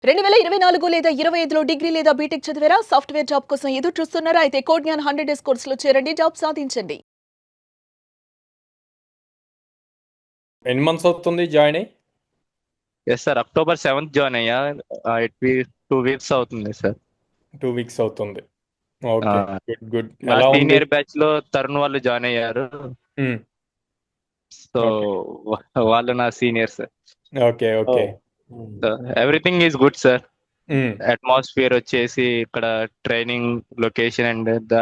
2024 లేదా 25లో డిగ్రీ లేదా బీటెక్ చదివారా? సాఫ్ట్‌వేర్ జాబ్ కోసం ఎదురు చూస్తున్నారా? అయితే కోడ్ జ్ఞాన్ 100 డేస్ కోర్సులో చేరండి. జాబ్ సాధించండి. ఎన్ని మంత్స్ అవుతుంది జాయిన్ అయ్యి? Yes sir, October 7th join అయ్యా. ఇట్ 2 వీక్స్ అవుతుంది సార్. 2 వీక్స్ అవుతుంది. Okay, good good. నా ఎలా ఉంది? సీనియర్ బ్యాచ్ లో తరుణ్ వాళ్ళు జాయిన్ అయ్యారు. ఉమ్, సో ఓకే వాళ్ళు నా seniors. Okay okay. Everything is good sir. Um, atmosphere వచ్చేసి ఇక్కడ ట్రైనింగ్ లొకేషన్ అండ్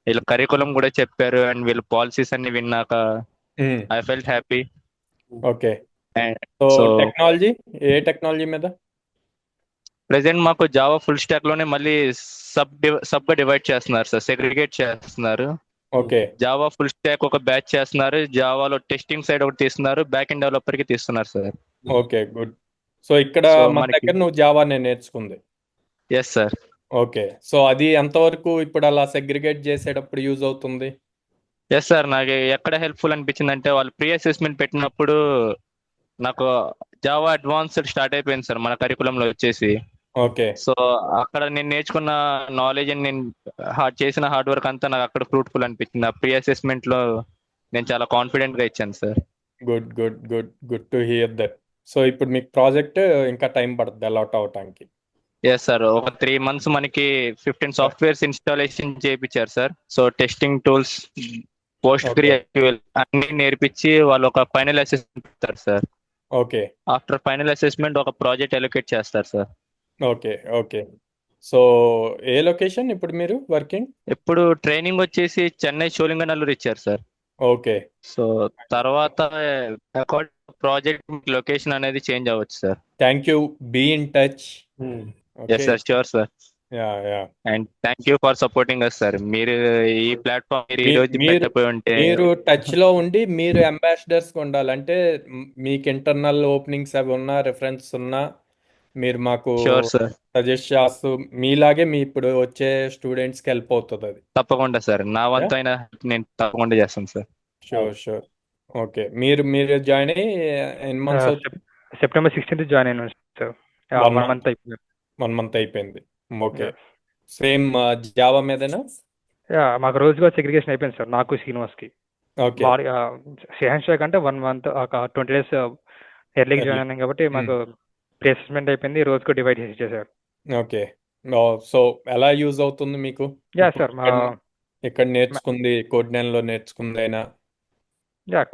వీళ్ళ కరికులం కూడా చెప్పారు అండ్ వీళ్ళ పాలసీస్ అన్ని విన్నాక um, I felt happy. Okay. And so so technology, ఏ టెక్నాలజీ మీద? ప్రెసెంట్ మాకు జావా ఫుల్ స్టాక్ లోనే మళ్ళీ సబ్ గా డివైడ్ చేస్తున్నారు సార్, సెగ్రిగేట్ చేస్తున్నారు. ఓకే జావా ఫుల్ స్టాక్ ఒక బ్యాచ్ చేస్తున్నారు, జావాలో టెస్టింగ్ సైడ్ ఒకటి తీస్తున్నారు, బ్యాక్ ఎండ్ డెవలపర్ కి తీస్తున్నారు సార్. Okay, good. సో ఇక్కడ సో మన మనకి దగ్గర నువ్వు జావానే నేర్చుకుంది. Yes sir. ఓకే, సో అది ఎంతవరకు ఇప్పుడు అలా సెగ్రిగేట్ చేసేటప్పుడు యూజ్ అవుతుంది? ఎస్ సార్, నాకు ఎక్కడ హెల్ప్ఫుల్ అనిపించింది అంటే వాళ్ళు ప్రీ అసెస్మెంట్ పెట్టినప్పుడు నాకు జావా అడ్వాన్స్డ్ స్టార్ట్ అయిపోయింది సార్ మన కరికులంలో వచ్చేసి. ఓకే సో అక్కడ నేను నేర్చుకున్న నాలెడ్జ్ అండ్ నేను చేసిన హార్డ్ వర్క్ అంతా నాకు అక్కడ ఫ్రూట్ఫుల్ అనిపించింది. ఆ ప్రీ అసెస్మెంట్ లో నేను చాలా కాన్ఫిడెంట్ గా ఇచ్చాను sir. Good good good good to hear that. So ఇప్పుడు మీకు ప్రాజెక్ట్ ఇంకా టైం పడుతుంది అలాట్ అవటానికి. ఎస్ సార్, ఒక 3 months మనకి 15 సాఫ్ట్వేర్స్ ఇన్స్టాలేషన్ చేయించారు సార్. So testing tools, post okay graduate అన్ని నేర్పించి వాళ్ళు ఒక ఫైనల్ అసెస్మెంట్ ఇస్తారు సార్. ఓకే ఆఫ్టర్ ఫైనల్ అసెస్మెంట్ ఒక ప్రాజెక్ట్ అలొకేట్ చేస్తారు సార్. Okay okay. సో ఏ లొకేషన్ ఇప్పుడు మీరు వర్కింగ్? ఇప్పుడు ట్రైనింగ్ వచ్చేసి చెన్నై షోలింగనల్లూరు ఇచ్చారు సార్. ఓకే సో తర్వాత అకార్డింగ్ ప్రాజెక్ట్ లొకేషన్ అనేది చేంజ్ అవ్వచ్చు సార్. Thank you, be in touch. Yes okay, sir, sure sir. Yeah yeah. And thank you for supporting us sir. మీరు ఈ ప్లాట్ఫామ్ మీరు ఈ రోజు మీరు పెట్టకపోయి ఉంటే. మీరు టచ్ లో ఉండి మీరు అంబాసిడర్స్ ఉండాలంటే మీకు ఇంటర్నల్ ఓపెనింగ్స్ అవి ఉన్నా, రెఫరెన్స్ ఉన్నా మీరు మాకు షూర్ సార్, సజెస్ట్ చేస్తూ మీలాగే మీ ఇప్పుడు వచ్చే స్టూడెంట్స్కి హెల్ప్ అవుతుంది అది. తప్పకుండా సార్. నా వంతు అయినా నేను తప్పకుండా చేస్తాను సార్. Sure sure. ఓకే, మీరు మీరు జాయిన్ అయ్యి ఎన్ని మంత్స్ అవుతుంది? సెప్టెంబర్ 16th జాయిన్ అయినాను సార్. 1 1 month అయిపోయింది. 1 month అయిపోయింది. Okay, Yeah. సేమ్ జావా మీదేనా? మాకు రోజుగా సెగ్రిగేషన్ అయిపోయింది సార్, నాకు శ్రీనివాస్కి. ఓకే హ్యాండ్ షేక్ అంటే 1 month ఒక 20 days ఎర్లీగా జాయిన్ అయినాం కాబట్టి మాకు ప్రీ అసెస్మెంట్ అయిపోయింది, రోజుకు డివైడ్ చేసి ఇచ్చేసారు. ఓకే. సో ఎలా యూజ్ అవుతుంది మీకు? యా సార్, ఇక్కడ నేర్చుకుంది కోడ్నాన్లో నేర్చుకుందైనా?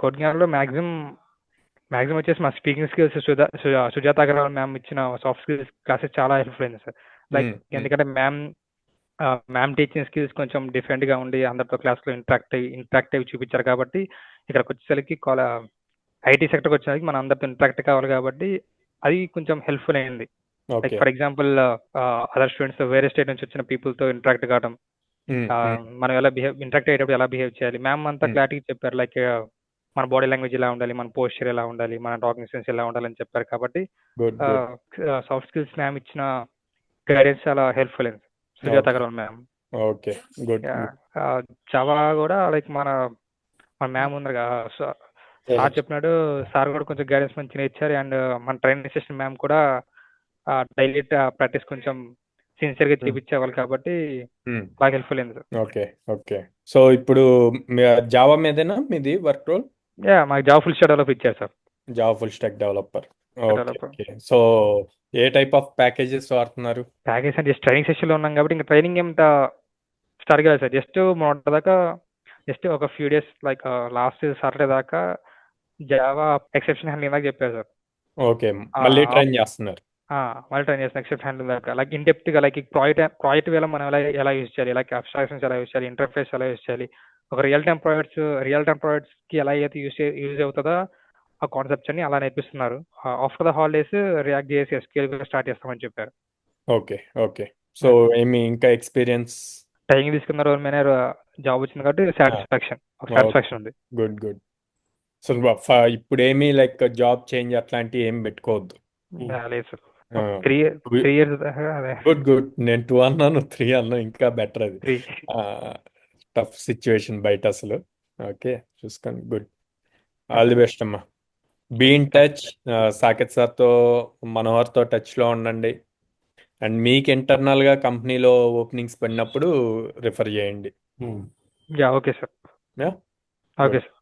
కోడ్ జ్ఞాన్లో మ్యాక్సిమం వచ్చేసి మా speaking skills Sujatha Agarwal ma'am ఇచ్చిన సాఫ్ట్ స్కిల్స్ క్లాసెస్ చాలా హెల్ప్ఫుల్ అయింది సార్. లైక్ ఎందుకంటే మ్యామ్ టీచింగ్ స్కిల్స్ కొంచెం డిఫరెంట్గా ఉండి అందరితో క్లాస్లో ఇంటరాక్టివ్ చూపించారు కాబట్టి ఇక్కడికి వచ్చేసరికి ఐటీ సెక్టర్కి వచ్చేసరికి మన అందరితో ఇంటరాక్ట్ కావాలి కాబట్టి అది కొంచెం హెల్ప్ఫుల్ అయింది. Like okay for example other students వేరే స్టేట్ నుంచి వచ్చిన పీపుల్తో ఇంటరాక్ట్ కావడం, మనం ఎలా ఇంటరాక్ట్ అయ్యేటప్పుడు ఎలా బిహేవ్ చేయాలి, మ్యామ్ అంతా క్లారిటీ చెప్పారు. లైక్ మన బాడీ లాంగ్వేజ్ ఎలా ఉండాలి, మన పోస్చర్ ఎలా ఉండాలి, మన టాకింగ్ సెన్స్ ఎలా ఉండాలని చెప్పారు కాబట్టి good good. Soft skills ma'am ఇచ్చిన గైడెన్స్ చాలా హెల్ప్ఫుల్ అయింది Sujatha Agarwal ma'am. Okay good. Java కూడా లైక్ మన మ్యామ్ ఉంది కదా సార్ చెప్పినాడు, సార్ కూడా కొంచెం గైడెన్స్ మంచిగా ఇచ్చారు. అండ్ మన ట్రైనింగ్ సెషన్ మ్యామ్ కూడా డైలీ ప్రాక్టీస్ కొంచెం సిన్సియర్గా చూపించేవాళ్ళు కాబట్టి బాగా హెల్ప్ఫుల్ అయింది సార్. Okay okay. సో ఇప్పుడు జావా మీదేనా మీది వర్క్ రోల్? మాకు జావా ఫుల్ స్టాక్ డెవలప్ ఇచ్చారు sir. Java full stack developer. Developer. Okay. So A type of packages వాడుతున్నారు? ప్యాకేజ్ అంటే జస్ట్ ట్రైనింగ్ సెషన్లో ఉన్నాం కాబట్టి ఇంకా ట్రైనింగ్ ఏమిట స్టార్ట్ కాలేదు సార్. జస్ట్ మొన్నటి దాకా జస్ట్ ఒక few days like last Saturday దాకా జావా ఎక్సెప్షన్ హ్యాండ్లింగ్ దాకా చెప్పారు సార్. ఓకే, మళ్ళీ ట్రైన్ చేస్తున్నారు. మళ్ళీ ట్రైన్ చేస్తాను ఎక్సెప్ట్ హ్యాండ్లింగ్ దాకా. లైక్ ఇన్ డెప్త్గా లైక్ ప్రాజెక్ట్ వేళ మనం ఎలా యూజ్ చేయాలి, లైక్ అబ్స్ట్రాక్షన్స్ ఎలా యూజ్ చేయాలి, ఇంటర్ఫేస్ ఎలా యూజ్ చేయాలి, ఒక రియల్ టైమ్ ప్రాజెక్ట్స్కి ఎలా అయితే యూజ్ అవుతుందో ఆ కాన్సెప్ట్స్ అన్ని అలా నేర్పిస్తున్నారు. ఆఫ్టర్ ద హాలిడేస్ రియాక్ట్ చేసి ఎస్క్యూఎల్ కూడా స్టార్ట్ చేస్తామని చెప్పారు. Okay okay. సో ఏమి ఇంకా ఎక్స్పీరియన్స్? ట్రైనింగ్ తీసుకున్న రోజు మీద జాబ్ వచ్చింది కాబట్టి సాటిస్ఫాక్షన్ ఉంది. Good good. సో ఇప్పుడు ఏమీ లైక్ జాబ్ చేంజ్ అట్లాంటివి ఏం పెట్టుకోవద్దు. లేదు సార్, 3 years అదే. Good good. నేను 2 అన్నాను, 3 అన్నా ఇంకా బెటర్. అది 3 టఫ్ సిచ్యువేషన్ బయట అసలు. ఓకే, చూసుకోండి. గుడ్. ఆల్ ది బెస్ట్ అమ్మా. Be in touch. సాకేత్ సార్తో, మనోహర్తో టచ్లో ఉండండి. అండ్ మీకు ఇంటర్నల్గా కంపెనీలో ఓపెనింగ్స్ పడినప్పుడు రిఫర్ చేయండి. Yeah okay sir yeah okay sir